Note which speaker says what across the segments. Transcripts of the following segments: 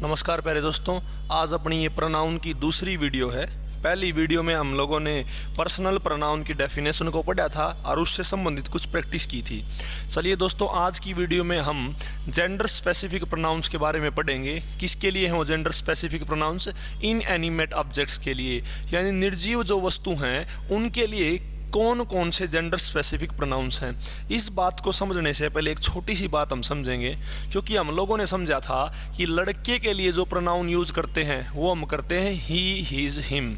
Speaker 1: नमस्कार प्यारे दोस्तों, आज अपनी ये प्रोनाउन की दूसरी वीडियो है। पहली वीडियो में हम लोगों ने पर्सनल प्रोनाउन की डेफिनेशन को पढ़ा था और उससे संबंधित कुछ प्रैक्टिस की थी। चलिए दोस्तों, आज की वीडियो में हम जेंडर स्पेसिफिक प्रोनाउंस के बारे में पढ़ेंगे। किसके लिए हैं वो gender specific pronouns? Inanimate objects के लिए, यानी निर्जीव जो वस्तु हैं उनके लिए कौन कौन से जेंडर स्पेसिफिक प्रोनाउंस हैं। इस बात को समझने से पहले एक छोटी सी बात हम समझेंगे, क्योंकि हम लोगों ने समझा था कि लड़के के लिए जो प्रोनाउन यूज करते हैं वो हम करते हैं ही, हिज, हिम,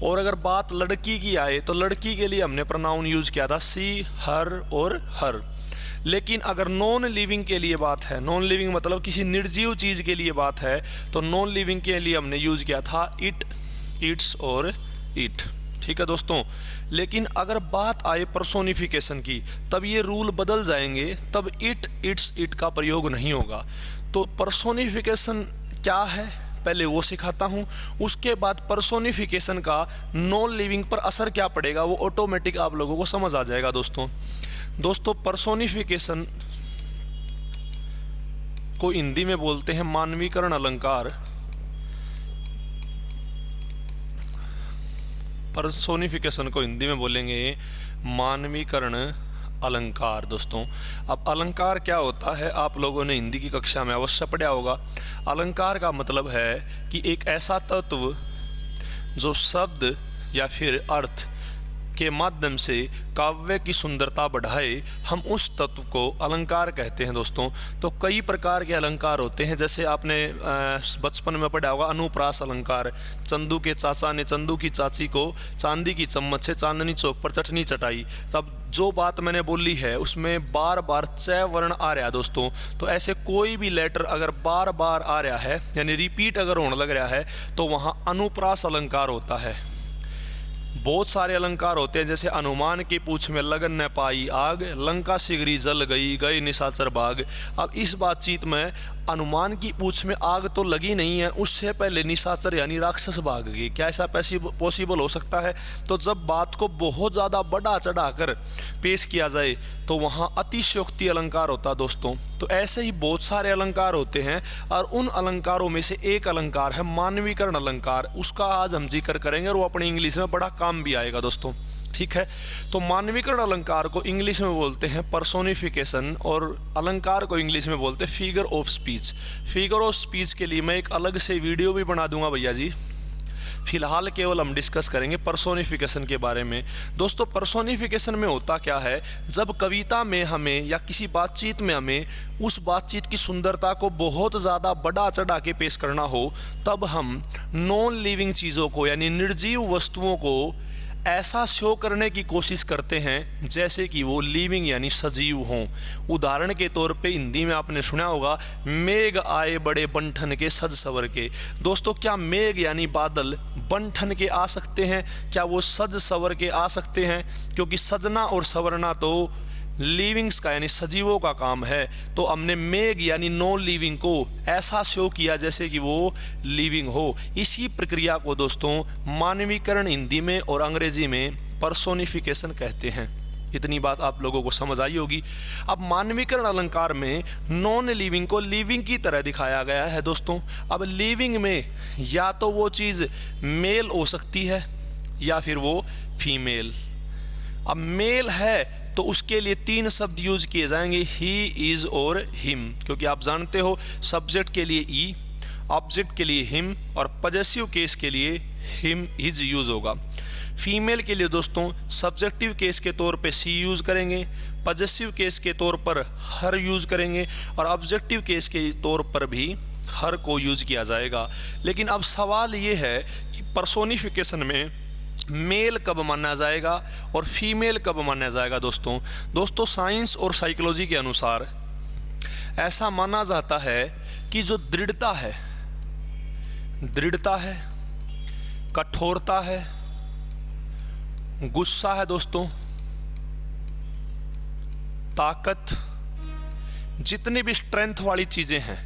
Speaker 1: और अगर बात लड़की की आए तो लड़की के लिए हमने प्रोनाउन यूज किया था सी, हर और हर। लेकिन अगर नॉन लिविंग के लिए बात है, नॉन लिविंग मतलब किसी निर्जीव चीज़ के लिए बात है, तो नॉन लिविंग के लिए हमने यूज किया था इट, इट्स और इट। ठीक है दोस्तों, लेकिन अगर बात आए पर्सोनिफिकेशन की, तब ये रूल बदल जाएंगे, तब इट, इट्स, इट का प्रयोग नहीं होगा। तो पर्सोनिफिकेशन क्या है पहले वो सिखाता हूँ, उसके बाद पर्सोनिफिकेशन का नॉन लिविंग पर असर क्या पड़ेगा वो ऑटोमेटिक आप लोगों को समझ आ जाएगा। दोस्तों पर्सोनिफिकेशन को हिंदी में बोलते हैं मानवीकरण अलंकार। पर्सोनिफिकेशन को हिंदी में बोलेंगे मानवीकरण अलंकार। दोस्तों अब अलंकार क्या होता है आप लोगों ने हिंदी की कक्षा में अवश्य पढ़ा होगा। अलंकार का मतलब है कि एक ऐसा तत्व जो शब्द या फिर अर्थ के माध्यम से काव्य की सुंदरता बढ़ाए, हम उस तत्व को अलंकार कहते हैं। दोस्तों तो कई प्रकार के अलंकार होते हैं, जैसे आपने बचपन में पढ़ा होगा अनुप्रास अलंकार। चंदू के चाचा ने चंदू की चाची को चांदी की चम्मच से चांदनी चौक पर चटनी चटाई। तब जो बात मैंने बोली है उसमें बार बार च वर्ण आ रहा है दोस्तों। तो ऐसे कोई भी लेटर अगर बार बार आ रहा है, यानी रिपीट अगर होने लग रहा है, तो वहाँ अनुप्रास अलंकार होता है। बहुत सारे अलंकार होते हैं, जैसे अनुमान की पूछ में लगन न पाई आग, लंका सिगरी जल गई, गए निशाचर भाग। अब इस बातचीत में अनुमान की पूछ में आग तो लगी नहीं है, उससे पहले निशाचर यानी राक्षस भाग गए। क्या ऐसा पॉसिबल हो सकता है? तो जब बात को बहुत ज़्यादा बढ़ा चढ़ाकर पेश किया जाए तो वहाँ अतिशयोक्ति अलंकार होता है दोस्तों। तो ऐसे ही बहुत सारे अलंकार होते हैं, और उन अलंकारों में से एक अलंकार है मानवीकरण अलंकार। उसका आज हम जिक्र करेंगे और वो अपनी इंग्लिश में बड़ा काम भी आएगा दोस्तों। ठीक है, तो मानवीकरण अलंकार को इंग्लिश में बोलते हैं पर्सोनिफिकेशन, और अलंकार को इंग्लिश में बोलते हैं figure of speech. Figure of speech के लिए मैं एक अलग से वीडियो भी बना दूंगा भैया जी। फिलहाल केवल हम डिस्कस करेंगे पर्सोनिफिकेशन के बारे में। दोस्तों पर्सोनिफिकेशन में होता क्या है, जब कविता में हमें या किसी बातचीत में हमें उस बातचीत की सुंदरता को बहुत ज़्यादा बढ़ा चढ़ा के पेश करना हो, तब हम नॉन लिविंग चीज़ों को यानी निर्जीव वस्तुओं को ऐसा शो करने की कोशिश करते हैं जैसे कि वो लिविंग यानी सजीव हों। उदाहरण के तौर पे हिंदी में आपने सुना होगा, मेघ आए बड़े बंठन के सज सवर के। दोस्तों क्या मेघ यानी बादल बंठन के आ सकते हैं? क्या वो सज सवर के आ सकते हैं? क्योंकि सजना और सवरना तो लिविंग्स का यानी सजीवों का काम है। तो हमने मेघ यानी नॉन लिविंग को ऐसा शो किया जैसे कि वो लिविंग हो। इसी प्रक्रिया को दोस्तों मानवीकरण हिंदी में और अंग्रेजी में पर्सोनिफिकेशन कहते हैं। इतनी बात आप लोगों को समझ आई होगी। अब मानवीकरण अलंकार में नॉन लिविंग को लिविंग की तरह दिखाया गया है दोस्तों। अब लिविंग में या तो वो चीज़ मेल हो सकती है या फिर वो फीमेल। अब मेल है तो उसके लिए तीन शब्द यूज किए जाएंगे, ही, इज और हिम, क्योंकि आप जानते हो सब्जेक्ट के लिए ई, ऑब्जेक्ट के लिए हिम, और पजेसिव केस के लिए हिम, हिज यूज होगा। फीमेल के लिए दोस्तों सब्जेक्टिव केस के तौर पे सी यूज करेंगे, पजेसिव केस के तौर पर हर यूज करेंगे, और ऑब्जेक्टिव केस के तौर पर भी हर को यूज किया जाएगा। लेकिन अब सवाल ये है कि पर्सोनिफिकेशन में मेल कब माना जाएगा और फीमेल कब माना जाएगा? दोस्तों साइंस और साइकोलॉजी के अनुसार ऐसा माना जाता है कि जो दृढ़ता है, कठोरता है, गुस्सा है दोस्तों, ताकत, जितनी भी स्ट्रेंथ वाली चीजें हैं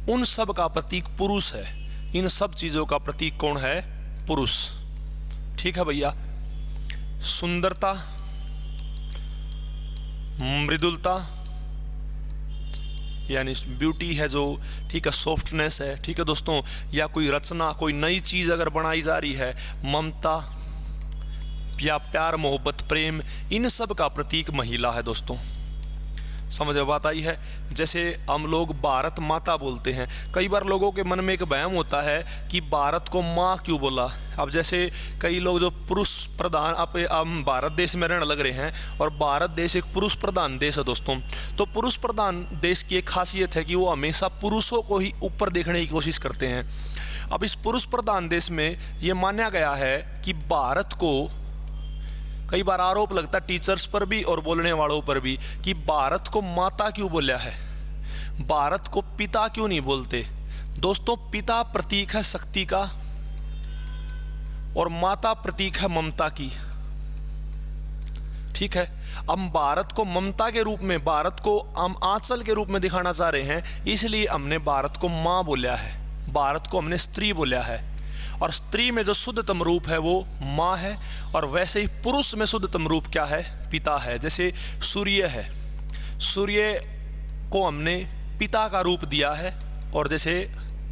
Speaker 1: उन सब का प्रतीक पुरुष है। इन सब चीजों का प्रतीक कौन है? पुरुष। ठीक है भैया। सुंदरता, मृदुलता यानी ब्यूटी है जो, ठीक है, सॉफ्टनेस है, ठीक है दोस्तों, या कोई रचना, कोई नई चीज़ अगर बनाई जा रही है, ममता या प्यार, मोहब्बत, प्रेम, इन सब का प्रतीक महिला है दोस्तों। समझ में बात आई है। जैसे हम लोग भारत माता बोलते हैं, कई बार लोगों के मन में एक वहम होता है कि भारत को माँ क्यों बोला। अब जैसे कई लोग जो पुरुष प्रधान, हम भारत देश में रहने लग रहे हैं और भारत देश एक पुरुष प्रधान देश है दोस्तों। तो पुरुष प्रधान देश की एक खासियत है कि वो हमेशा पुरुषों को ही ऊपर देखने की कोशिश करते हैं। अब इस पुरुष प्रधान देश में ये माना गया है कि भारत को, कई बार आरोप लगता है टीचर्स पर भी और बोलने वालों पर भी कि भारत को माता क्यों बोला है, भारत को पिता क्यों नहीं बोलते। दोस्तों, पिता प्रतीक है शक्ति का और माता प्रतीक है ममता की, ठीक है। हम भारत को ममता के रूप में, भारत को हम आंचल के रूप में दिखाना चाह रहे हैं, इसलिए हमने भारत को माँ बोला है, भारत को हमने स्त्री बोला है। और स्त्री में जो शुद्धतम रूप है वो माँ है, और वैसे ही पुरुष में शुद्धतम रूप क्या है, पिता है। जैसे सूर्य है, सूर्य को हमने पिता का रूप दिया है, और जैसे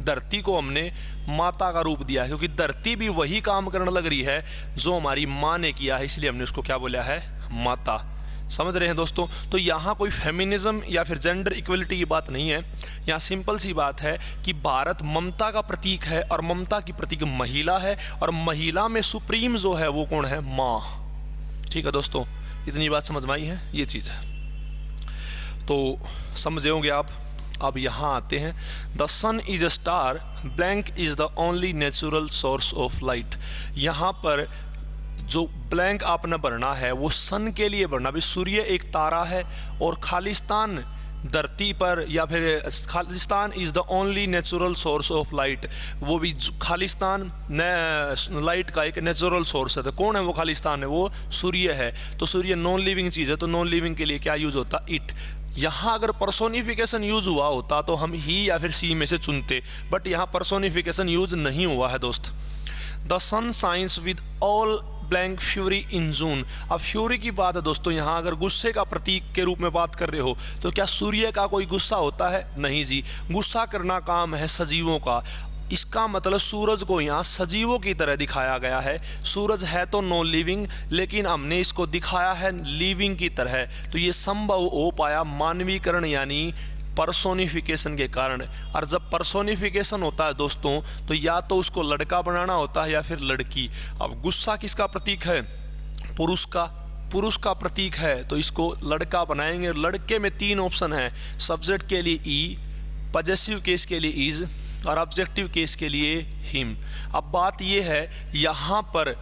Speaker 1: धरती को हमने माता का रूप दिया है, क्योंकि धरती भी वही काम करने लग रही है जो हमारी माँ ने किया है, इसलिए हमने उसको क्या बोला है, माता। समझ रहे हैं दोस्तों। तो यहाँ कोई फेमिनिज्म या फिर जेंडर इक्वलिटी की बात नहीं है, यहाँ सिंपल सी बात है कि भारत ममता का प्रतीक है और ममता की प्रतीक महिला है, और महिला में सुप्रीम जो है वो कौन है, माँ। ठीक है दोस्तों, इतनी बात समझ में आई है, ये चीज़ है तो समझे होंगे आप। अब यहाँ आते हैं, the sun is a star, blank is the only natural source of light. यहाँ पर जो ब्लैंक आपने भरना है वो सन के लिए भरना। भी सूर्य एक तारा है और खालिस्तान धरती पर, या फिर Khalistan is the only natural source of light, वो भी खालिस्तान लाइट का एक नेचुरल सोर्स है। तो कौन है वो खालिस्तान है, वो सूर्य है। तो सूर्य नॉन लिविंग चीज़ है, तो नॉन लिविंग के लिए क्या यूज होता, इट। यहाँ अगर पर्सोनिफिकेशन यूज हुआ होता तो हम ही या फिर सी में से चुनते, बट यहाँ पर्सोनिफिकेशन यूज नहीं हुआ है दोस्त। The sun shines with all blank fury in June. अब फ्यूरी की बात है दोस्तों, यहाँ अगर गुस्से का प्रतीक के रूप में बात कर रहे हो तो क्या सूर्य का कोई गुस्सा होता है, नहीं जी। गुस्सा करना काम है सजीवों का। इसका मतलब सूरज को यहाँ सजीवों की तरह दिखाया गया है। सूरज है तो नॉन लिविंग, लेकिन हमने इसको दिखाया है लिविंग की तरह। तो ये संभव हो पाया मानवीकरण यानी पर्सोनिफिकेशन के कारण। और जब पर्सोनिफिकेशन होता है दोस्तों तो या तो उसको लड़का बनाना होता है या फिर लड़की। अब गुस्सा किसका प्रतीक है, पुरुष का, पुरुष का प्रतीक है तो इसको लड़का बनाएंगे। लड़के में 3 ऑप्शन है, सब्जेक्ट के लिए ई, पॉजेसिव केस के लिए इज और ऑब्जेक्टिव केस के लिए हिम। अब बात यह है यहाँ पर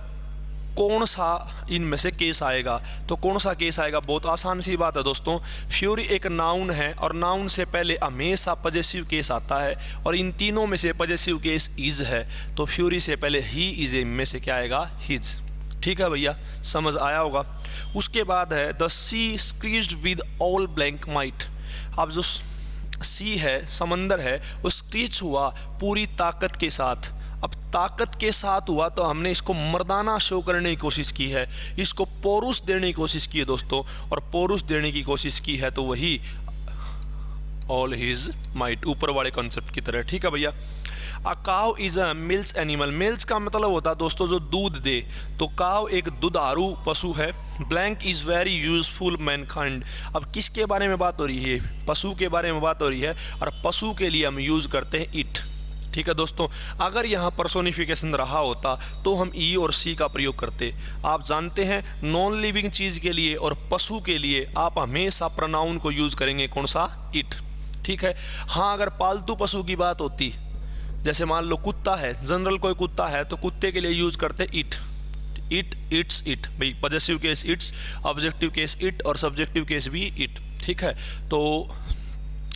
Speaker 1: कौन सा इनमें से केस आएगा, तो कौन सा केस आएगा, बहुत आसान सी बात है दोस्तों। फ्यूरी एक नाउन है और नाउन से पहले हमेशा पॉजेसिव केस आता है, और इन तीनों में से पॉजेसिव केस इज है, तो फ्यूरी से पहले ही इज में से क्या आएगा, हिज। ठीक है भैया, समझ आया होगा। उसके बाद है the sea screeched with all blank might. अब जो सी है, समंदर है, वो स्क्रीच हुआ पूरी ताकत के साथ। अब ताकत के साथ हुआ तो हमने इसको मर्दाना शो करने की कोशिश की है, इसको पौरुष देने की कोशिश की है दोस्तों, और पौरुष देने की कोशिश की है तो वही ऑल हिज माइट, ऊपर वाले कॉन्सेप्ट की तरह। ठीक है भैया। अ काव is a milk animal. Milk का मतलब होता है दोस्तों जो दूध दे, तो काव एक दुधारू पशु है। Blank is very useful Mankind. अब किसके बारे में बात हो रही है, पशु के बारे में बात हो रही है, और पशु के लिए हम यूज करते हैं इट। ठीक है दोस्तों, अगर यहाँ पर्सोनिफिकेशन रहा होता तो हम ई और सी का प्रयोग करते। आप जानते हैं नॉन लिविंग चीज़ के लिए और पशु के लिए आप हमेशा प्रोनाउन को यूज़ करेंगे, कौन सा, इट। ठीक है। हाँ, अगर पालतू पशु की बात होती, जैसे मान लो कुत्ता है, जनरल कोई कुत्ता है तो कुत्ते के लिए यूज़ करते इट, इट, इट्स, इट। भाई possessive case it's, objective case it और सब्जेक्टिव केस भी इट। ठीक है। तो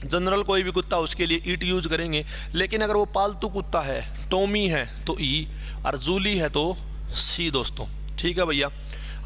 Speaker 1: जनरल कोई भी कुत्ता उसके लिए ईट यूज करेंगे, लेकिन अगर वो पालतू कुत्ता है, टॉमी है तो ई, और जूली है तो सी दोस्तों। ठीक है भैया।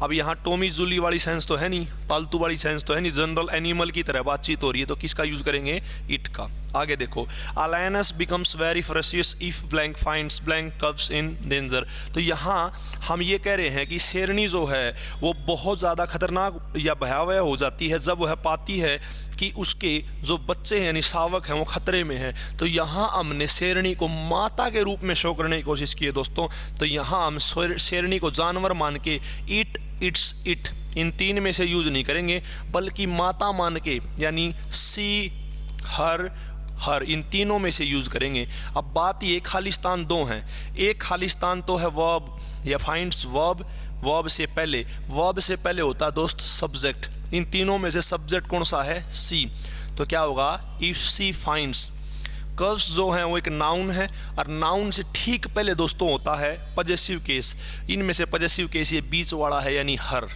Speaker 1: अब यहाँ टॉमी जूली वाली सेंस तो है नहीं, पालतू वाली सेंस तो है नहीं, जनरल एनिमल की तरह बातचीत हो रही है, तो किसका यूज करेंगे, इट का। आगे देखो, lioness becomes very ferocious if blank finds blank cubs in danger. तो यहाँ हम ये कह रहे हैं कि शेरनी जो है वो बहुत ज़्यादा खतरनाक या भयावह हो जाती है जब वह पाती है कि उसके जो बच्चे हैं यानी शावक हैं वो खतरे में हैं। तो यहाँ हमने शेरनी को माता के रूप में शो करने की कोशिश की है दोस्तों। तो यहाँ हम शेरनी को जानवर मान के इट, इट्स, इट इन तीन में से यूज नहीं करेंगे, बल्कि माता मान के यानी सी, हर, हर इन तीनों में से यूज करेंगे। अब बात ये, खालिस्तान दो हैं। एक खालिस्तान तो है वर्ब या फाइंड्स वर्ब, वर्ब से पहले होता है दोस्त सब्जेक्ट। इन तीनों में से सब्जेक्ट कौन सा है? सी। तो क्या होगा? If C finds. कर्व्स जो हैं वो एक नाउन है और नाउन से ठीक पहले दोस्तों होता है पजेसिव केस। इनमें से पजेसिव केस ये बीच वाला है यानी हर।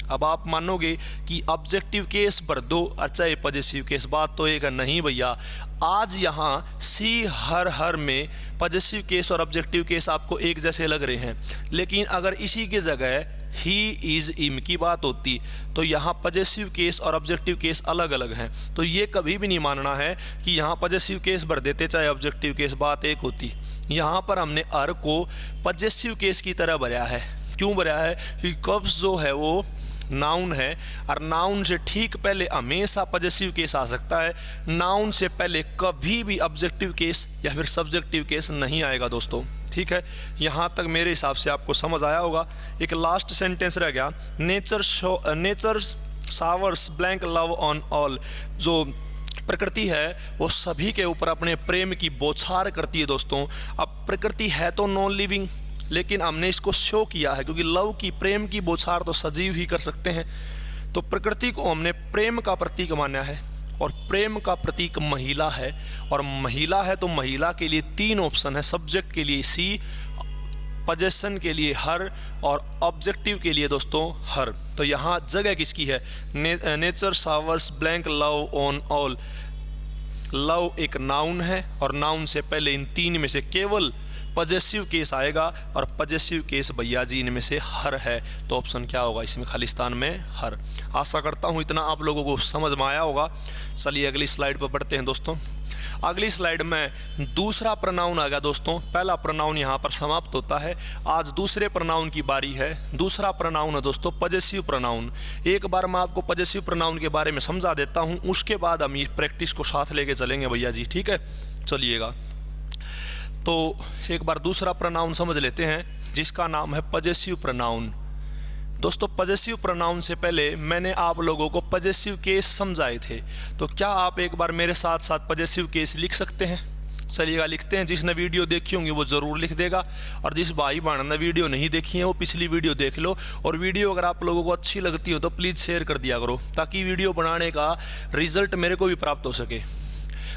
Speaker 1: अब आप मानोगे कि ऑब्जेक्टिव केस भर दो अच्छा ये पजेसिव केस, बात तो एक नहीं भैया। आज यहाँ सी, हर में पजेसिव केस और ऑब्जेक्टिव केस आपको एक जैसे लग रहे हैं, लेकिन अगर इसी की जगह ही, इज, इम की बात होती तो यहाँ पजेसिव केस और ऑब्जेक्टिव केस अलग अलग हैं। तो ये कभी भी नहीं मानना है कि यहाँ पजेसिव केस भर देते चाहे ऑब्जेक्टिव केस, बात एक होती। यहाँ पर हमने अर को पजेसिव केस की तरह भरा है। क्यों भरा है? क्योंकि कव्स जो है वो नाउन है और नाउन से ठीक पहले हमेशा पजेसिव केस आ सकता है। नाउन से पहले कभी भी ऑब्जेक्टिव केस या फिर सब्जेक्टिव केस नहीं आएगा दोस्तों। ठीक है, यहाँ तक मेरे हिसाब से आपको समझ आया होगा। एक लास्ट सेंटेंस रह गया, nature showers blank love on all. जो प्रकृति है वो सभी के ऊपर अपने प्रेम की बौछार करती है दोस्तों। अब प्रकृति है तो नॉन लिविंग, लेकिन हमने इसको शो किया है क्योंकि लव की, प्रेम की बौछार तो सजीव ही कर सकते हैं। तो प्रकृति को हमने प्रेम का प्रतीक माना है और प्रेम का प्रतीक महिला है। और महिला है तो महिला के लिए तीन ऑप्शन है, सब्जेक्ट के लिए सी, पजेशन के लिए हर और ऑब्जेक्टिव के लिए दोस्तों हर। तो यहाँ जगह किसकी है? Nature showers blank love on all. Love एक नाउन है और नाउन से पहले इन तीन में से केवल पजेसिव केस आएगा और पजेसिव केस भैया जी इनमें से हर है। तो ऑप्शन क्या होगा इसमें? खालिस्तान में हर। आशा करता हूँ इतना आप लोगों को समझ में आया होगा। चलिए अगली स्लाइड पर बढ़ते हैं दोस्तों। अगली स्लाइड में दूसरा प्रोनाउन आ गया दोस्तों। पहला प्रोनाउन यहाँ पर समाप्त होता है। आज दूसरे प्रोनाउन की बारी है। दूसरा प्रोनाउन है दोस्तों पजेसिव प्रोनाउन। एक बार मैं आपको पजेसिव प्रोनाउन के बारे में समझा देता हूँ, उसके बाद हम ये प्रैक्टिस को साथ लेके चलेंगे भैया जी। ठीक है, चलिएगा। तो एक बार दूसरा प्रोनाउन समझ लेते हैं जिसका नाम है पजेसिव प्रोनाउन। दोस्तों पजेसिव प्रोनाउन से पहले मैंने आप लोगों को पजेसिव केस समझाए थे, तो क्या आप एक बार मेरे साथ साथ पजेसिव केस लिख सकते हैं? चलिएगा लिखते हैं। जिसने वीडियो देखी होंगी वो ज़रूर लिख देगा और जिस भाई बहन ने वीडियो नहीं देखी है वो पिछली वीडियो देख लो। और वीडियो अगर आप लोगों को अच्छी लगती हो तो प्लीज़ शेयर कर दिया करो ताकि वीडियो बनाने का रिजल्ट मेरे को भी प्राप्त हो सके।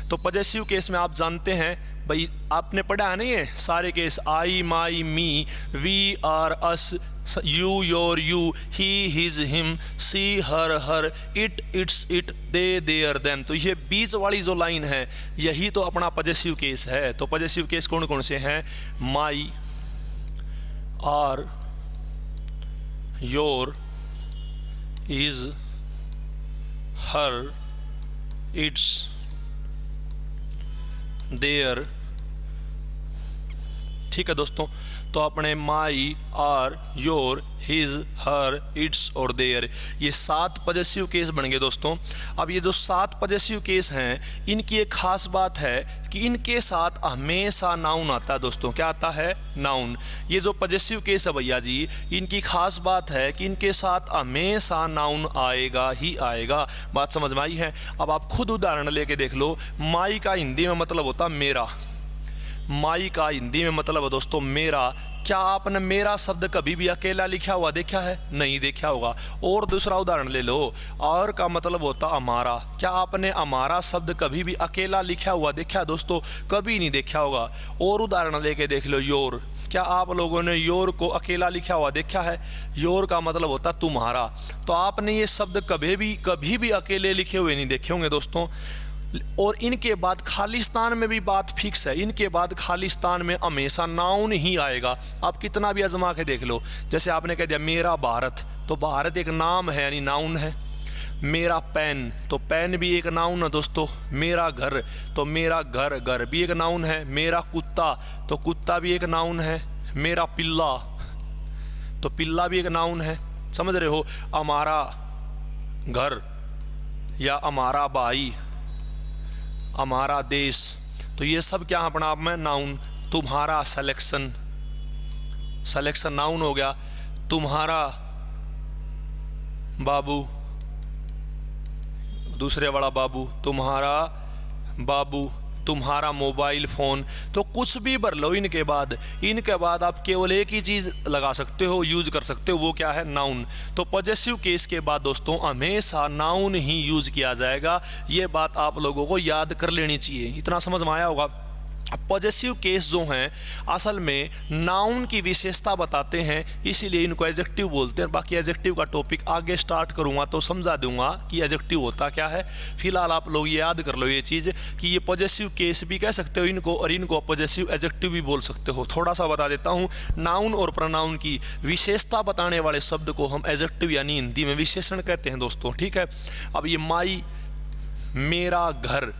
Speaker 1: तो पजेसिव केस में आप जानते हैं भाई, आपने पढ़ा नहीं है सारे case, I, my, me, we, our, us, you, your, you, he, his, him, she, her, it, its, it, they, their, them. तो ये बीच वाली जो लाइन है यही तो अपना पजेसिव केस है। तो पजेसिव केस कौन कौन से हैं? My, our, your, his, her, its, their. ठीक है दोस्तों, तो अपने my, our, your, his, her, its और देयर, ये 7 पजेसिव केस बन गए दोस्तों। अब ये जो 7 पजेसिव केस हैं इनकी एक खास बात है कि इनके साथ हमेशा नाउन आता है दोस्तों। क्या आता है? नाउन। ये जो पजेसिव केस है भैया जी, इनकी खास बात है कि इनके साथ हमेशा नाउन आएगा ही आएगा। बात समझ में आई है? अब आप खुद उदाहरण लेके देख लो। माई का हिंदी में मतलब होता मेरा। माई का हिंदी में मतलब है दोस्तों मेरा। क्या आपने मेरा शब्द कभी भी अकेला लिखा हुआ देखा है? नहीं देखा होगा। और दूसरा उदाहरण ले लो, और का मतलब होता हमारा। क्या आपने हमारा शब्द कभी भी अकेला लिखा हुआ देखा है दोस्तों? कभी नहीं देखा होगा। और उदाहरण लेके देख लो, योर। क्या आप लोगों ने योर को अकेला लिखा हुआ देखा है? योर का मतलब होता तुम्हारा। तो आपने ये शब्द कभी भी अकेले लिखे हुए नहीं देखे होंगे दोस्तों। और इनके बाद खालिस्तान में भी बात फिक्स है। इनके बाद खालिस्तान में हमेशा नाउन ही आएगा। आप कितना भी आजमा के देख लो। जैसे आपने कह दिया मेरा भारत, तो भारत एक नाम है यानी नाउन है। मेरा पेन, तो पेन भी एक नाउन है दोस्तों। मेरा घर, तो मेरा घर, घर भी एक नाउन है। मेरा कुत्ता, तो कुत्ता भी एक नाउन है। मेरा पिल्ला, तो पिल्ला भी एक नाउन है। समझ रहे हो। हमारा घर या हमारा भाई, हमारा देश, तो ये सब क्या अपना आप में नाउन। तुम्हारा सिलेक्शन, सिलेक्शन नाउन हो गया। तुम्हारा बाबू, दूसरे वाला बाबू, तुम्हारा बाबू, तुम्हारा मोबाइल फ़ोन, तो कुछ भी भर लो इनके बाद। इनके बाद आप केवल एक ही चीज़ लगा सकते हो, यूज कर सकते हो, वो क्या है, नाउन। तो पॉजेसिव केस के बाद दोस्तों हमेशा नाउन ही यूज किया जाएगा। ये बात आप लोगों को याद कर लेनी चाहिए। इतना समझ में आया होगा। अब पॉजेसिव केस जो हैं असल में नाउन की विशेषता बताते हैं, इसीलिए इनको एडजेक्टिव बोलते हैं। बाकी एडजेक्टिव का टॉपिक आगे स्टार्ट करूंगा तो समझा दूंगा कि एडजेक्टिव होता क्या है। फिलहाल आप लोग ये याद कर लो ये चीज़ कि ये पॉजेसिव केस भी कह सकते हो इनको, और इनको पॉजेसिव एडजेक्टिव भी बोल सकते हो। थोड़ा सा बता देता हूँ। नाउन और प्रोनाउन की विशेषता बताने वाले शब्द को हम एडजेक्टिव यानी हिंदी में विशेषण कहते हैं दोस्तों, ठीक है। अब ये माई, मेरा घर,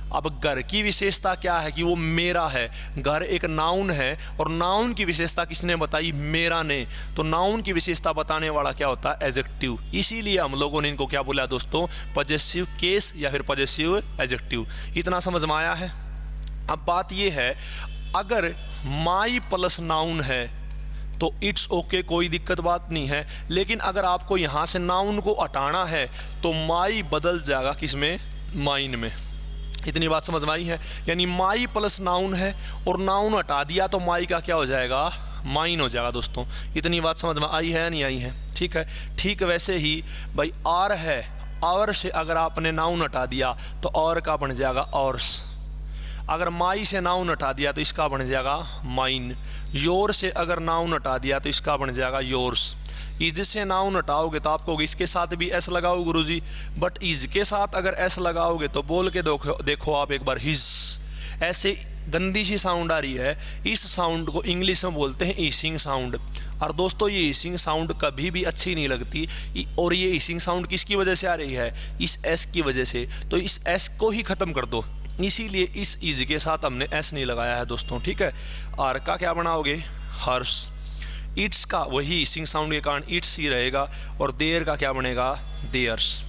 Speaker 1: अब घर की विशेषता क्या है कि वो मेरा है। घर एक नाउन है और नाउन की विशेषता किसने बताई, मेरा ने। तो नाउन की विशेषता बताने वाला क्या होता है, एडजेक्टिव। इसीलिए हम लोगों ने इनको क्या बोला दोस्तों, पॉजेसिव केस या फिर पॉजेसिव एडजेक्टिव। इतना समझ में आया है। अब बात ये है, अगर माई प्लस नाउन है तो इट्स ओके, कोई दिक्कत बात नहीं है। लेकिन अगर आपको यहाँ से नाउन को हटाना है तो माई बदल जाएगा किसमें, माइन में। इतनी बात समझ में आई है। यानी माई प्लस नाउन है और नाउन हटा दिया तो माई का क्या हो जाएगा, माइन हो जाएगा दोस्तों। इतनी बात समझ में आई है या नहीं आई है, ठीक है। ठीक वैसे ही भाई आर है, और से अगर आपने नाउन हटा दिया तो और का बन जाएगा ऑर्स। अगर माई से नाउन हटा दिया तो इसका बन जाएगा माइन। योर से अगर नाउन हटा दिया तो इसका बन जाएगा योर्स। इज से नाउन हटाओगे तो आपको इसके साथ भी एस लगाओ गुरुजी, बट इज के साथ अगर एस लगाओगे तो बोल के देखो आप एक बार, हिज। ऐसे गंदी सी साउंड आ रही है। इस साउंड को इंग्लिश में बोलते हैं ईसिंग साउंड। और दोस्तों ये ईसिंग साउंड कभी भी अच्छी नहीं लगती। और ये ईसिंग साउंड किसकी वजह से आ रही है, इस एस की वजह से। तो इस एस को ही ख़त्म कर दो, इसीलिए इस इज के साथ हमने एस नहीं लगाया है दोस्तों, ठीक है। आर का क्या बनाओगे, हर्ष। इट्स का वही ईसिंग साउंड के कारण इट्स ही रहेगा। और देयर का क्या बनेगा, देयर्स।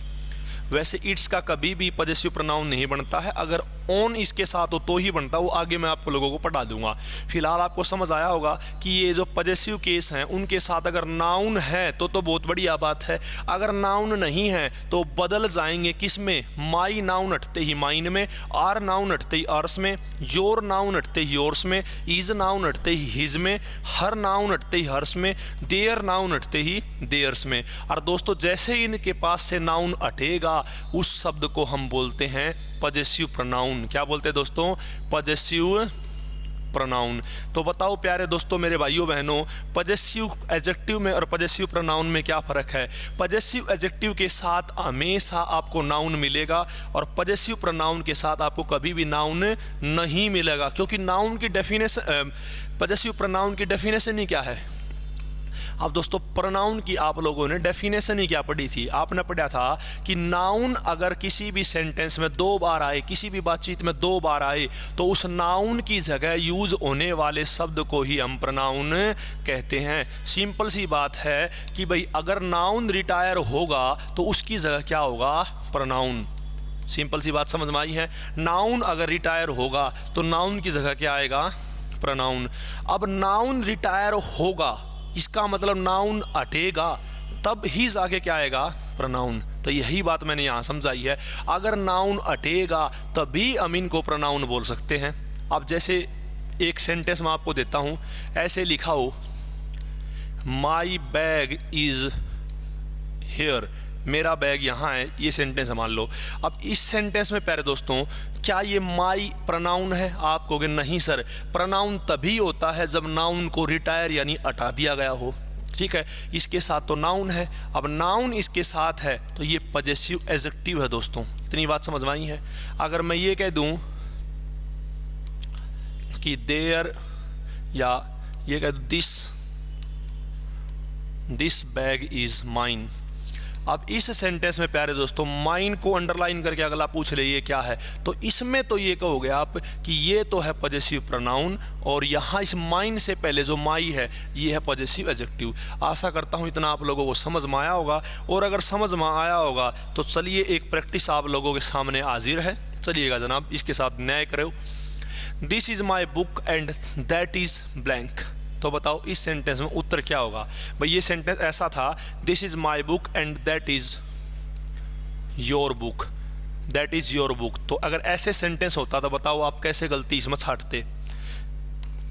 Speaker 1: वैसे इट्स का कभी भी पॉजेसिव प्रोनाउन नहीं बनता है। अगर ऑन इसके साथ हो तो ही बनता है, वो आगे मैं आप लोगों को पढ़ा दूंगा। फिलहाल आपको समझ आया होगा कि ये जो पॉजेसिव केस हैं उनके साथ अगर नाउन है तो बहुत बढ़िया बात है। अगर नाउन नहीं है तो बदल जाएंगे किस में, माई नाउन हटते ही माइन में, आर नाउन हटते ही आर्स में, योर नाउन हटते ही योर्स में, इज नाउन हटते ही हिज में, हर नाउन हटते ही हर्स में, देयर नाउन हटते ही देयर्स में। और दोस्तों जैसे इनके पास से नाउन हटेगा उस शब्द को हम बोलते हैं पॉजेसिव प्रोनाउन। क्या बोलते हैं दोस्तों, पॉजेसिव प्रोनाउन। तो बताओ प्यारे दोस्तों, मेरे भाइयों बहनों, पॉजेसिव एडजेक्टिव में और पॉजेसिव प्रोनाउन में क्या फ़र्क है। पॉजेसिव एडजेक्टिव के साथ हमेशा आपको नाउन मिलेगा और पॉजेसिव प्रोनाउन के साथ आपको कभी भी नाउन नहीं मिलेगा, क्योंकि नाउन की डेफिनेशन, पॉजेसिव प्रोनाउन की डेफिनेशन ही क्या है। अब दोस्तों प्रोनाउन की आप लोगों ने डेफिनेशन ही क्या पढ़ी थी, आपने पढ़ा था कि नाउन अगर किसी भी सेंटेंस में 2 बार आए, किसी भी बातचीत में 2 बार आए, तो उस नाउन की जगह यूज होने वाले शब्द को ही हम प्रोनाउन कहते हैं। सिंपल सी बात है कि भाई अगर नाउन रिटायर होगा तो उसकी जगह क्या होगा, प्रोनाउन। सिंपल सी बात समझ में आई है। नाउन अगर रिटायर होगा तो नाउन की जगह क्या आएगा, प्रोनाउन। अब नाउन रिटायर होगा इसका मतलब नाउन हटेगा, तब ही आगे क्या आएगा, प्रोनाउन। तो यही बात मैंने यहाँ समझाई है। अगर नाउन हटेगा तभी हम इनको प्रोनाउन बोल सकते हैं। अब जैसे एक सेंटेंस मैं आपको देता हूँ, ऐसे लिखा हो, माई बैग इज हेयर, मेरा बैग यहाँ है, ये सेंटेंस मान लो। अब इस सेंटेंस में प्यारे दोस्तों क्या ये माई प्रोनाउन है, आप कहोगे नहीं सर, प्रोनाउन तभी होता है जब नाउन को रिटायर यानी हटा दिया गया हो, ठीक है। इसके साथ तो नाउन है, अब नाउन इसके साथ है तो ये पॉजेसिव एडजेक्टिव है दोस्तों। इतनी बात समझ में आई है। अगर मैं ये कह दूं कि देयर, या ये कह दूं दिस बैग इज माइन, अब इस सेंटेंस में प्यारे दोस्तों माइन को अंडरलाइन करके अगला पूछ ले ये क्या है, तो इसमें तो ये कहोगे आप कि ये तो है पॉजेसिव प्रोनाउन और यहाँ इस माइन से पहले जो माई है ये है पॉजेसिव एडजेक्टिव। आशा करता हूँ इतना आप लोगों को समझ में आया होगा, और अगर समझ में आया होगा तो चलिए एक प्रैक्टिस आप लोगों के सामने हाजिर है। चलिएगा जनाब, इसके साथ न्याय करो। This is my book and that is blank. तो बताओ इस सेंटेंस में उत्तर क्या होगा। भाई ये सेंटेंस ऐसा था, this is my book and that is your book, that is your book. तो अगर ऐसे सेंटेंस होता तो बताओ आप कैसे गलती इसमें छाटते।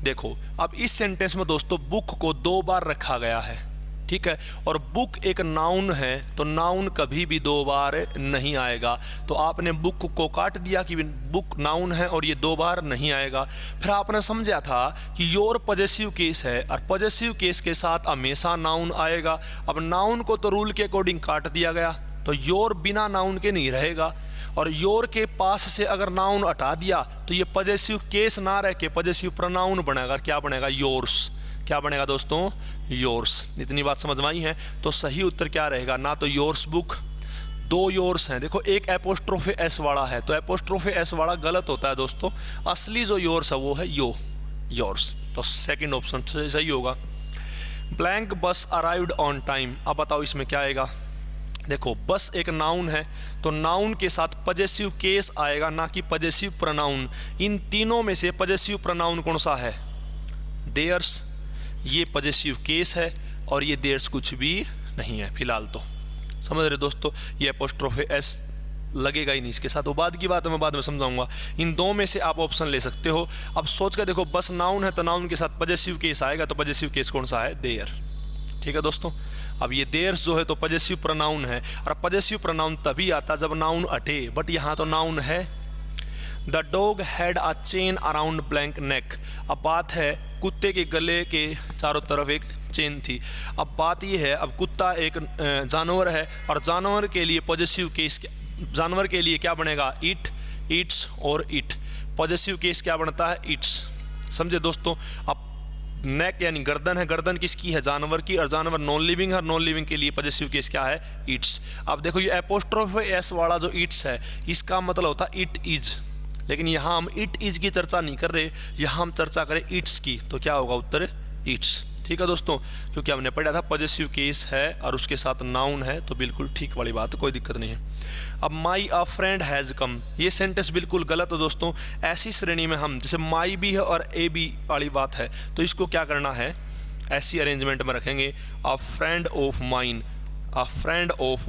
Speaker 1: देखो अब इस सेंटेंस में दोस्तों बुक को 2 बार रखा गया है, ठीक है, और बुक एक नाउन है तो नाउन कभी भी 2 बार नहीं आएगा। तो आपने बुक को काट दिया कि बुक नाउन है और ये 2 बार नहीं आएगा। फिर आपने समझा था कि योर पॉजेसिव केस है और पॉजेसिव केस के साथ हमेशा नाउन आएगा। अब नाउन को तो रूल के अकॉर्डिंग काट दिया गया, तो योर बिना नाउन के नहीं रहेगा, और योर के पास से अगर नाउन हटा दिया तो ये पॉजेसिव केस ना रह के पॉजेसिव प्रोनाउन बनेगा। क्या बनेगा? योर्स। क्या बनेगा दोस्तों? योर्स। इतनी बात समझ में आई है? तो सही उत्तर क्या रहेगा? ना तो योर्स बुक, 2 योर्स हैं। देखो एक एपोस्ट्रोफे एस वाला है, तो एपोस्ट्रोफे एस वाला गलत होता है दोस्तों। असली जो योर्स है वो है योर्स। तो सेकंड ऑप्शन सही होगा। ब्लैंक बस अराइव्ड ऑन टाइम। अब बताओ इसमें क्या आएगा। देखो बस एक नाउन है तो नाउन के साथ पॉजेसिव केस आएगा, ना कि पॉजेसिव प्रोनाउन। इन तीनों में से पॉजेसिव प्रोनाउन कौन सा है? देयर्स। ये पॉजेसिव केस है और ये देयर्स कुछ भी नहीं है फिलहाल। तो समझ रहे दोस्तों, ये एपोस्ट्रोफे एस लगेगा ही नहीं इसके साथ, वो बाद की बात है, मैं बाद में समझाऊंगा। इन 2 में से आप ऑप्शन ले सकते हो। अब सोच कर देखो, बस नाउन है तो नाउन के साथ पॉजेसिव केस आएगा, तो पॉजेसिव केस कौन सा है? देयर। ठीक है दोस्तों। अब ये देयर्स जो है तो पॉजेसिव प्रोनाउन है, और पॉजेसिव प्रोनाउन तभी आता जब नाउन हटे, बट यहाँ तो नाउन है। The dog had a chain around blank neck. अब बात है कुत्ते के गले के चारों तरफ एक चेन थी। अब बात ये है, अब कुत्ता एक जानवर है और जानवर के लिए पॉजेसिव केस, जानवर के लिए क्या बनेगा? इट, इट्स और इट। पॉजेसिव केस क्या बनता है? इट्स। समझे दोस्तों। अब नेक यानी गर्दन है, गर्दन किसकी है? जानवर की, और जानवर नॉन लिविंग है, नॉन लिविंग के लिए पॉजेसिव केस क्या है? इट्स। अब देखो ये एपोस्ट्रोफे एस वाला जो इट्स है इसका मतलब होता है इट इज, लेकिन यहाँ हम इट इज की चर्चा नहीं कर रहे, यहाँ हम चर्चा करें इट्स की। तो क्या होगा उत्तर? इट्स। ठीक है दोस्तों, क्योंकि हमने पढ़ा था पॉजेसिव केस है और उसके साथ नाउन है, तो बिल्कुल ठीक वाली बात, कोई दिक्कत नहीं है। अब माई अ फ्रेंड हैज़ कम, ये सेंटेंस बिल्कुल गलत है दोस्तों। ऐसी श्रेणी में हम, जैसे माई भी है और ए भी वाली बात है, तो इसको क्या करना है? ऐसी अरेंजमेंट में रखेंगे। अ friend of mine, a friend of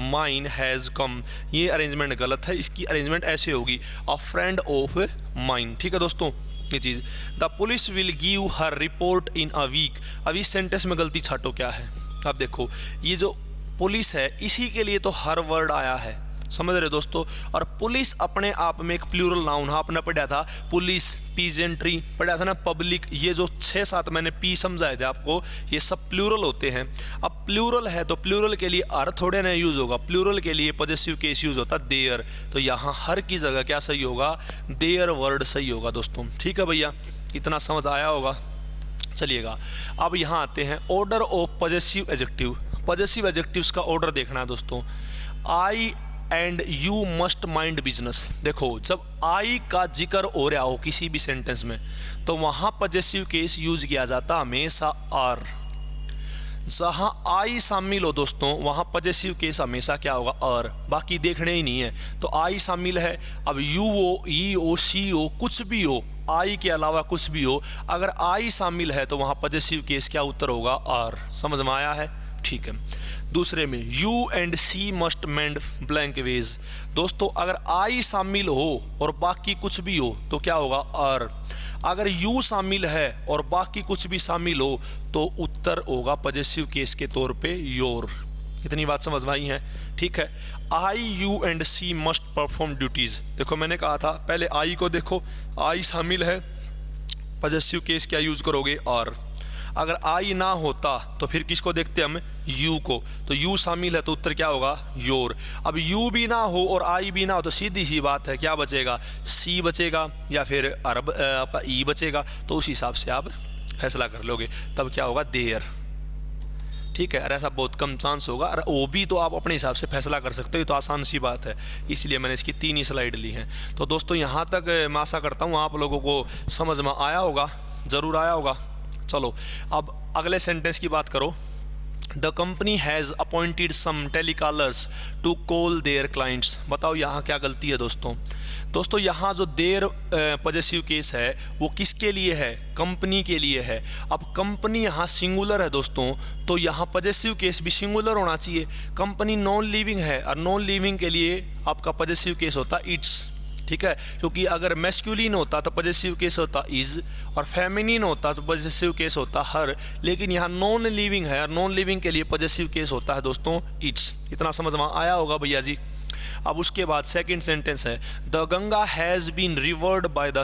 Speaker 1: mine has come. ये अरेंजमेंट गलत है, इसकी अरेंजमेंट ऐसे होगी, अ फ्रेंड ऑफ माइन। ठीक है दोस्तों, ये चीज़। The police will give her report in a week. अब इस सेंटेंस में गलती छाटो क्या है। अब देखो ये जो पुलिस है इसी के लिए तो हर वर्ड आया है, समझ रहे दोस्तों। और पुलिस अपने आप में एक प्लूरल नाउन है। आपने पढ़ा था पुलिस, पीजेंट्री पढ़ा था ना, पब्लिक, ये जो 6-7 मैंने पी समझाए थे आपको, ये सब प्लूरल होते हैं। अब प्लूरल है तो प्लूरल के लिए हर थोड़े ना यूज़ होगा, प्लूरल के लिए पॉजेसिव केस यूज़ होता है देयर। तो यहाँ हर की जगह क्या सही होगा? देयर वर्ड सही होगा दोस्तों। ठीक है भैया, इतना समझ आया होगा। चलिएगा अब यहाँ आते हैं order of possessive adjective. Possessive adjectives का ऑर्डर देखना है दोस्तों। I and you must mind business. देखो जब आई का जिक्र हो रहा हो किसी भी सेंटेंस में तो वहाँ पॉजेसिव केस यूज किया जाता हमेशा आर। जहाँ आई शामिल हो दोस्तों वहाँ पॉजेसिव केस हमेशा क्या होगा? आर। बाकी देखने ही नहीं है। तो आई शामिल है, अब यू हो, ई हो, सी हो, कुछ भी हो, आई के अलावा कुछ भी हो, अगर आई शामिल है तो वहाँ पॉजेसिव केस क्या उत्तर होगा? आर। समझ में आया है? ठीक है। दूसरे में you and she must mend blank ways. दोस्तों अगर आई शामिल हो और बाकी कुछ भी हो तो क्या होगा? आर। अगर यू शामिल है और बाकी कुछ भी शामिल हो तो उत्तर होगा पॉजेसिव केस के तौर पे योर। इतनी बात समझ में आई है? ठीक है। I, you and she must perform duties. देखो मैंने कहा था पहले आई को देखो, आई शामिल है, पॉजेसिव केस क्या यूज करोगे? आर। अगर आई ना होता तो फिर किसको देखते हम? यू को। तो यू शामिल है तो उत्तर क्या होगा? योर। अब यू भी ना हो और आई भी ना हो तो सीधी सी बात है, क्या बचेगा? सी बचेगा या फिर अरब आपका ई बचेगा। तो उस हिसाब से आप फैसला कर लोगे, तब क्या होगा? देयर। ठीक है, और ऐसा बहुत कम चांस होगा, और वो भी तो आप अपने हिसाब से फैसला कर सकते हो, तो आसान सी बात है, इसलिए मैंने इसकी 3 ही स्लाइड ली हैं। तो दोस्तों यहाँ तक मैं आशा करता हूँ आप लोगों को समझ में आया होगा, ज़रूर आया होगा। चलो अब अगले सेंटेंस की बात करो। The company has appointed some telecallers to call their clients. बताओ यहाँ क्या गलती है दोस्तों। दोस्तों यहाँ जो देयर पॉजेसिव केस है वो किसके लिए है, कंपनी के लिए है। अब कंपनी यहाँ सिंगुलर है दोस्तों, तो यहाँ पॉजेसिव केस भी सिंगुलर होना चाहिए। कंपनी नॉन लिविंग है, और नॉन लिविंग के लिए आपका पॉजेसिव केस होता इट्स, ठीक है, क्योंकि अगर मैस्कुलिन होता तो पॉजेसिव केस होता इज, और फेमिनिन होता तो पॉजेसिव केस होता हर, लेकिन यहाँ नॉन लिविंग है, और नॉन लिविंग के लिए पॉजेसिव केस होता है दोस्तों इट्स। इतना समझ में आया होगा भैया जी। अब उसके बाद सेकंड सेंटेंस है, the Ganga has been revered by the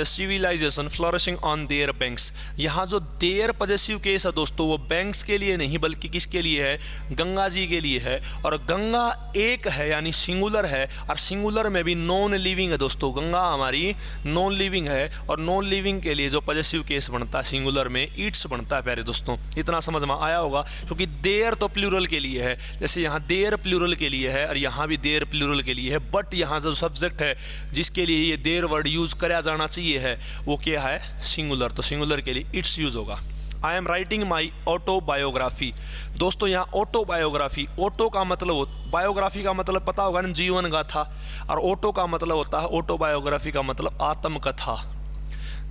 Speaker 1: civilisation flourishing on their banks. यहाँ जो देयर पॉजेसिव केस है दोस्तों वो बैंक्स के लिए नहीं बल्कि किसके लिए है, गंगा जी के लिए है, और गंगा एक है यानी सिंगुलर है, और सिंगुलर में भी नॉन लिविंग है दोस्तों। गंगा हमारी नॉन लिविंग है, और नॉन लिविंग के लिए जो पॉजेसिव केस बनता है सिंगुलर में इट्स बनता है प्यारे दोस्तों। इतना समझ में आया होगा, क्योंकि देयर तो प्लूरल के लिए है, जैसे यहाँ देयर प्लूरल के लिए है और यहाँ भी देयर प्लूरल के लिए है, बट यहाँ जो सब्जेक्ट है जिसके लिए ये देयर वर्ड यूज कराया जाना चाहिए है वो क्या है, सिंगुलर, तो सिंगुलर के लिए इट्स यूज होगा। I am writing my autobiography. दोस्तों यहाँ ऑटोबायोग्राफी, ऑटो का मतलब, बायोग्राफी का मतलब पता होगा ना, जीवन गाथा, और ऑटो का मतलब होता है, ऑटोबायोग्राफी का मतलब आत्मकथा।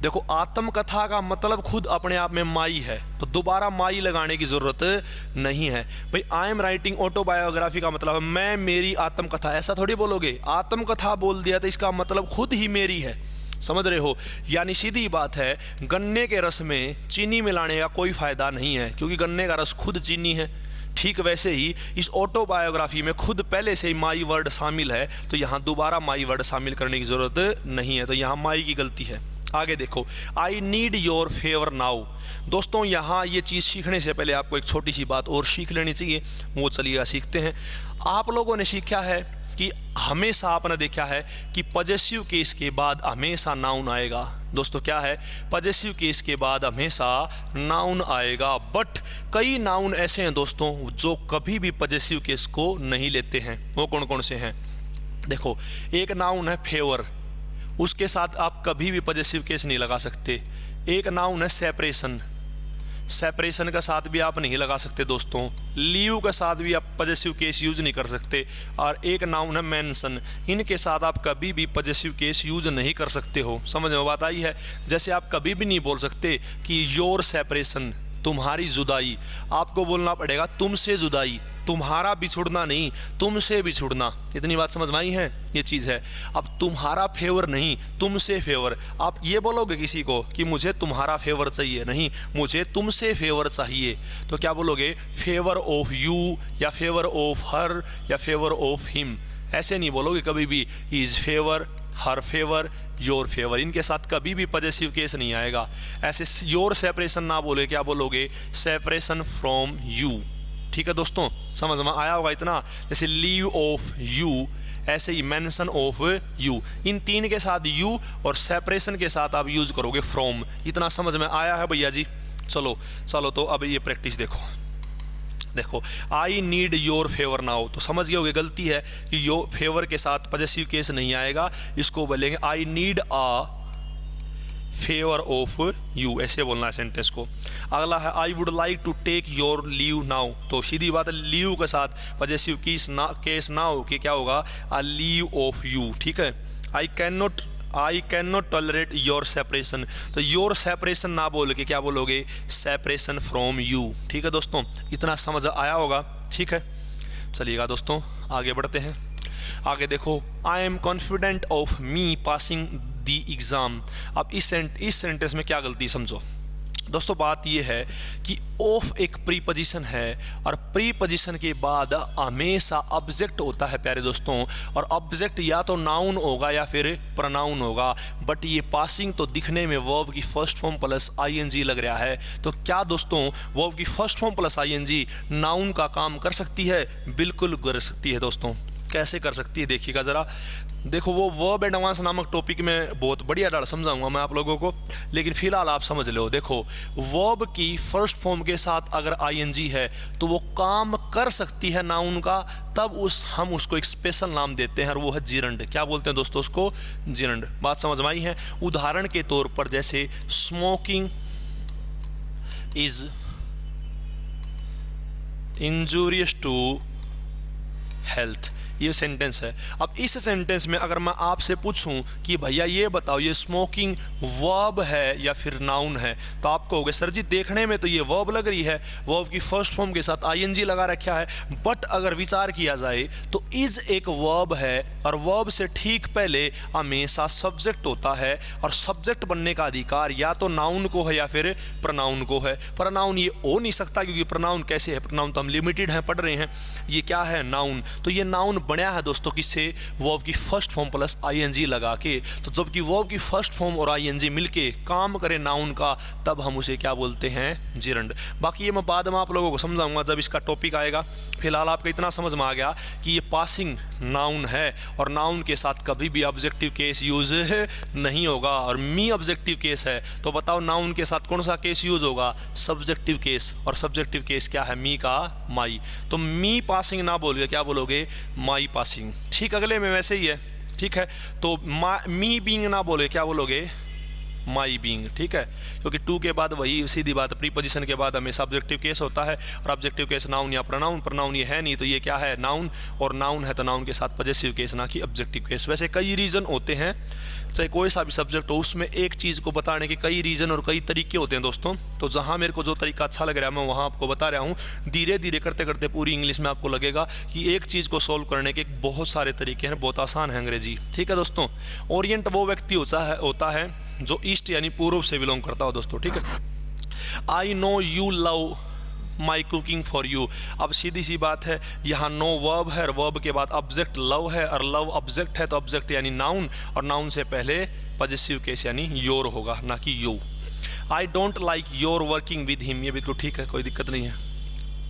Speaker 1: देखो आत्मकथा का मतलब खुद अपने आप में माई है, तो दोबारा माई लगाने की ज़रूरत नहीं है भाई। आई एम राइटिंग ऑटोबायोग्राफी का मतलब मैं मेरी आत्मकथा, ऐसा थोड़ी बोलोगे। आत्मकथा बोल दिया तो इसका मतलब खुद ही मेरी है, समझ रहे हो। यानी सीधी बात है, गन्ने के रस में चीनी मिलाने का कोई फ़ायदा नहीं है, क्योंकि गन्ने का रस खुद चीनी है। ठीक वैसे ही इस ऑटोबायोग्राफी में खुद पहले से ही माई वर्ड शामिल है, तो यहाँ दोबारा माई वर्ड शामिल करने की ज़रूरत नहीं है, तो यहाँ माई की गलती है। आगे देखो, I need your favour now. दोस्तों यहाँ ये चीज़ सीखने से पहले आपको एक छोटी सी बात और सीख लेनी चाहिए, वो चलिए सीखते हैं। आप लोगों ने सीखा है कि हमेशा आपने देखा है कि पॉजेसिव केस के बाद हमेशा नाउन आएगा। दोस्तों क्या है, पॉजेसिव केस के बाद हमेशा नाउन आएगा, बट कई नाउन ऐसे हैं दोस्तों जो कभी भी पॉजेसिव केस को नहीं लेते हैं। वो कौन कौन से हैं, देखो एक नाउन है फेवर, उसके साथ आप कभी भी पॉजेसिव केस नहीं लगा सकते। एक नाउन है सेपरेशन, सेपरेशन का साथ भी आप नहीं लगा सकते दोस्तों। लीव के साथ भी आप पॉजेसिव केस यूज नहीं कर सकते। और एक नाउन है मेंशन, इनके साथ आप कभी भी पॉजेसिव केस यूज नहीं कर सकते हो। समझ में बात आई है। जैसे आप कभी भी नहीं बोल सकते कि योर सेपरेशन, तुम्हारी जुदाई, आपको बोलना पड़ेगा तुमसे जुदाई, तुम्हारा बिछुड़ना नहीं, तुमसे बिछुड़ना। इतनी बात समझ में आई है, ये चीज़ है। अब तुम्हारा फेवर नहीं, तुमसे फेवर। आप ये बोलोगे किसी को कि मुझे तुम्हारा फेवर चाहिए, नहीं, मुझे तुमसे फेवर चाहिए, तो क्या बोलोगे, फेवर ऑफ यू, या फेवर ऑफ हर, या फेवर ऑफ हिम। ऐसे नहीं बोलोगे कभी भी is favour, her favour, your favour. इनके साथ कभी भी पॉजेसिव केस नहीं आएगा। ऐसे योर सेपरेशन ना बोले, क्या बोलोगे, सेपरेशन फ्रॉम यू। ठीक है दोस्तों, समझ में आया होगा इतना। जैसे लीव ऑफ यू, ऐसे ही मेंशन ऑफ यू, इन तीन के साथ यू और सेपरेशन के साथ आप यूज करोगे फ्रॉम। इतना समझ में आया है भैया जी। चलो चलो, तो अब ये प्रैक्टिस देखो, I need your favour now, तो समझ गए होगे गलती है कि योर फेवर के साथ पॉजेसिव केस नहीं आएगा। इसको बोलेंगे I need a favour of you, ऐसे बोलना है सेंटेंस को। अगला है I would like to take your leave now, तो सीधी बात है लीव के साथ पॉजेसिव केस ना हो कि क्या होगा, आ लीव ऑफ यू। ठीक है, I can not tolerate your separation, तो योर सेपरेशन ना बोल के क्या बोलोगे, सेपरेशन फ्रॉम यू। ठीक है दोस्तों, इतना समझ आया होगा। ठीक है, चलिएगा दोस्तों आगे बढ़ते हैं। आगे देखो, I am confident of me passing the exam. अब इस सेंटेंस में क्या गलती समझो दोस्तों। बात यह है कि ऑफ एक प्रीपोजिशन है, और प्रीपोजिशन के बाद हमेशा ऑब्जेक्ट होता है प्यारे दोस्तों, और ऑब्जेक्ट या तो नाउन होगा या फिर प्रोनाउन होगा। बट ये पासिंग तो दिखने में वर्ब की फर्स्ट फॉर्म प्लस आईएनजी लग रहा है, तो क्या दोस्तों वर्ब की first form plus ING noun का काम कर सकती है? बिल्कुल कर सकती है दोस्तों। कैसे कर सकती है देखिएगा ज़रा। देखो वो वर्ब एडवांस नामक टॉपिक में बहुत बढ़िया डाल समझाऊंगा मैं आप लोगों को, लेकिन फिलहाल आप समझ लो। देखो वर्ब की फर्स्ट फॉर्म के साथ अगर आईएनजी है तो वो काम कर सकती है नाउन का, तब हम उसको एक स्पेशल नाम देते हैं और वो है जिरंड। क्या बोलते हैं दोस्तों उसको? जिरंड। बात समझ में आई है? उदाहरण के तौर पर जैसे smoking is injurious to health, ये सेंटेंस है। अब इस सेंटेंस में अगर मैं आपसे पूछूं कि भैया ये बताओ ये स्मोकिंग वर्ब है या फिर नाउन है, तो आप कहोगे सर जी देखने में तो ये वर्ब लग रही है, वर्ब की फर्स्ट फॉर्म के साथ आईएनजी लगा रखा है, बट अगर विचार किया जाए तो इज एक वर्ब है और वर्ब से ठीक पहले हमेशा सब्जेक्ट होता है, और सब्जेक्ट बनने का अधिकार या तो नाउन को है या फिर प्रोनाउन को है। प्रोनाउन ये हो नहीं सकता, क्योंकि प्रोनाउन कैसे है? प्रोनाउन तो हम लिमिटेड हैं, पढ़ रहे हैं। ये क्या है? नाउन। तो ये नाउन बनाया है दोस्तों किससे? वर्ब की फर्स्ट फॉर्म प्लस आईएनजी लगा के। तो जब कि वर्ब की फर्स्ट फॉर्म और आईएनजी मिलके काम करे नाउन का, तब हम उसे क्या बोलते हैं? जिरंड। बाकी ये मैं बाद में आप लोगों को समझाऊंगा जब इसका टॉपिक आएगा। फिलहाल आपको इतना समझ में आ गया कि ये पासिंग नाउन है और नाउन के साथ कभी भी ऑब्जेक्टिव केस यूज नहीं होगा, और मी ऑब्जेक्टिव केस है। तो बताओ नाउन के साथ कौन सा केस यूज होगा? Subjective case. और सब्जेक्टिव केस क्या है? मी का माई। तो मी पासिंग ना बोलोगे, क्या बोलोगे? माई पासिंग। ठीक, अगले में वैसे ही है। ठीक है, तो मी बीइंग ना बोले, क्या बोलोगे? माई बीइंग। ठीक है, क्योंकि टू के बाद वही सीधी बात, प्रीपोजिशन के बाद हमेशा ऑब्जेक्टिव केस होता है, और ऑब्जेक्टिव केस नाउन या प्रोनाउन। प्रोनाउन ये है नहीं, तो ये क्या है? नाउन। और नाउन है तो नाउन के साथ पॉजेसिव केस, ना कि ऑब्जेक्टिव केस। वैसे कई रीज़न होते हैं, चाहे कोई सा भी सब्जेक्ट हो, उसमें एक चीज़ को बताने के कई रीज़न और कई तरीके होते हैं दोस्तों। तो जहाँ मेरे को जो तरीका अच्छा लग रहा है मैं वहाँ आपको बता रहा हूँ। धीरे धीरे करते करते पूरी इंग्लिश में आपको लगेगा कि एक चीज़ को सॉल्व करने के बहुत सारे तरीके हैं, बहुत आसान है अंग्रेजी। ठीक है दोस्तों। ओरिएंट वो व्यक्ति होता है जो ईस्ट यानी पूर्व से बिलोंग करता हो दोस्तों। ठीक है। I know you love my cooking for you. अब सीधी सी बात है, यहाँ नो वर्ब है और वर्ब के बाद ऑब्जेक्ट लव है, और लव ऑब्जेक्ट है तो ऑब्जेक्ट यानी नाउन, और नाउन से पहले पॉजेसिव केस यानी योर होगा, ना कि you. I don't like your working with him, ये बिल्कुल ठीक है, कोई दिक्कत नहीं है।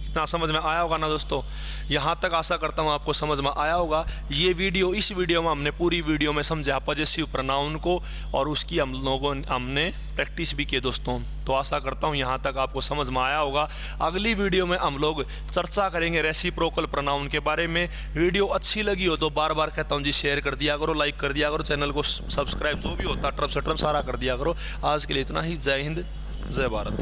Speaker 1: इतना समझ में आया होगा ना दोस्तों? यहाँ तक आशा करता हूँ आपको समझ में आया होगा। इस वीडियो में हमने पूरी वीडियो में समझा पॉजेसिव प्रोनाउन को, और उसकी हमने प्रैक्टिस भी की दोस्तों। तो आशा करता हूँ यहाँ तक आपको समझ में आया होगा। अगली वीडियो में हम लोग चर्चा करेंगे रेसिप्रोकल प्रोनाउन के बारे में। वीडियो अच्छी लगी हो तो बार बार कहता हूँ जी शेयर कर दिया करो, लाइक कर दिया करो, चैनल को सब्सक्राइब जो भी होता है ट्रप से ट्रप सारा कर दिया करो। आज के लिए इतना ही। जय हिंद, जय भारत।